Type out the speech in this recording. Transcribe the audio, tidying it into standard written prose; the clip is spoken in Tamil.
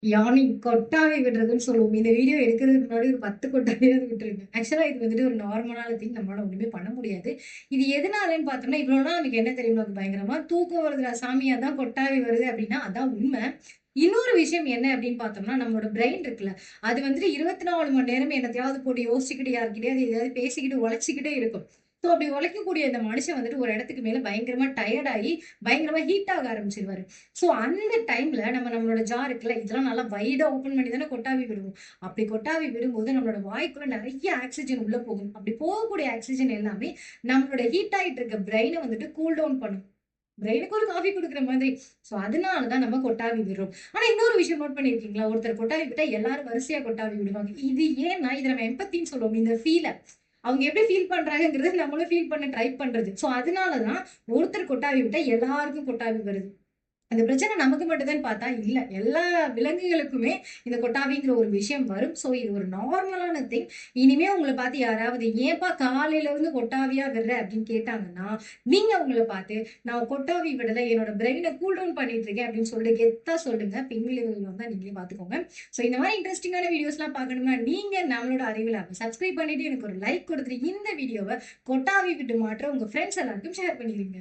யானிங் கொட்டாவி விடுறதுன்னு சொல்லுவோம். இந்த வீடியோ எடுக்கிறதுக்கு முன்னாடி ஒரு 10 கொட்டாவியாவது விட்டுருங்க. ஆக்சுவலா இது வந்துட்டு ஒரு நார்மலான திங். நம்மளால ஒண்ணுமே பண்ண முடியாது. இது எதனாலன்னு பார்த்தோம்னா, இவ்வளோ நாள் நமக்கு என்ன தெரியுமா பயங்கரமா தூக்கம் வருதுடா சாமி அதான் கொட்டாவி வருது அப்படின்னா அதான் உண்மை. இன்னொரு விஷயம் என்ன அப்படின்னு பார்த்தோம்னா, நம்மளோட பிரெயின் இருக்குல்ல, அது வந்துட்டு 24 மணி நேரம் என்னத்தையாவது போட்டு யோசிச்சுக்கிட்டு யார்கிட்டயாவது எதையாவது பேசிக்கிட்டு உழைச்சிக்கிட்டே இருக்கும். ஸோ அப்படி உழைக்கக்கூடிய இந்த மனுஷன் வந்துட்டு ஒரு இடத்துக்கு மேல பயங்கரமா டயர்ட் ஆகி பயங்கரமா ஹீட் ஆக ஆரம்பிச்சிருவாரு. ஸோ அந்த டைம்ல நம்மளோட ஜா இருக்குல்ல, இதெல்லாம் நல்லா வைடா ஓப்பன் பண்ணி தானே கொட்டாவி விடுவோம். அப்படி கொட்டாவி விடும்போது நம்மளோட வாய்க்குள்ள நிறைய ஆக்சிஜன் உள்ள போகும். அப்படி போகக்கூடிய ஆக்சிஜன் எல்லாமே நம்மளோட ஹீட் ஆயிட்டு இருக்க பிரெயினை வந்துட்டு கூல் டவுன் பண்ணும். பிரெயினுக்கு ஒரு காஃபி குடுக்குற மாதிரி. சோ அதனாலதான் நம்ம கொட்டாவி விடுறோம். ஆனா இன்னொரு விஷயம் நோட் பண்ணிருக்கீங்களா? ஒருத்தர் கொட்டாவி விட்டா எல்லாரும் வரிசையா கொட்டாவி விடுவாங்க. இது ஏன்னா இத நம்ம எம்பத்தின்னு சொல்லுவோம். இந்த ஃபீல அவங்க எப்படி ஃபீல் பண்றாங்கங்கிறது நம்மளும் ஃபீல் பண்ண ட்ரை பண்றது. சோ அதனாலதான் ஒருத்தர் கொட்டாவி விட்டா எல்லாருக்கும் கொட்டாவி வருது. அந்த பிரச்சனை நமக்கு மட்டும்தான் பார்த்தா இல்ல. எல்லா விலங்குகளுக்குமே இந்த கொட்டாவிங்கிற ஒரு விஷயம் வரும். சோ இது ஒரு நார்மலான திங். இனிமே உங்கள பார்த்து யாராவது ஏன்பா காலையில இருந்து கொட்டாவியா விடுற அப்படின்னு கேட்டாங்கன்னா, நீங்க அவங்கள பார்த்து நான் கொட்டாவி விடல என்னோட பிரெயினை கூல் டவுன் பண்ணிட்டு இருக்கேன் அப்படின்னு சொல்லிட்டு கெத்தா சொல்லுங்க. பின்விளைவுகள் வந்தா நீங்களே பார்த்துக்கோங்க. சோ இந்த மாதிரி இன்ட்ரெஸ்டிங்கான வீடியோஸ் எல்லாம் பார்க்கணும்னா நீங்க நம்மளோட அறிவியல் ஆப்பை சப்ஸ்கிரைப் பண்ணிட்டு எனக்கு ஒரு லைக் கொடுத்துட்டு இந்த வீடியோவை கொட்டாவி விட்டு மாற்ற உங்க ஃப்ரெண்ட்ஸ் எல்லாருக்கும் ஷேர் பண்ணிடுங்க.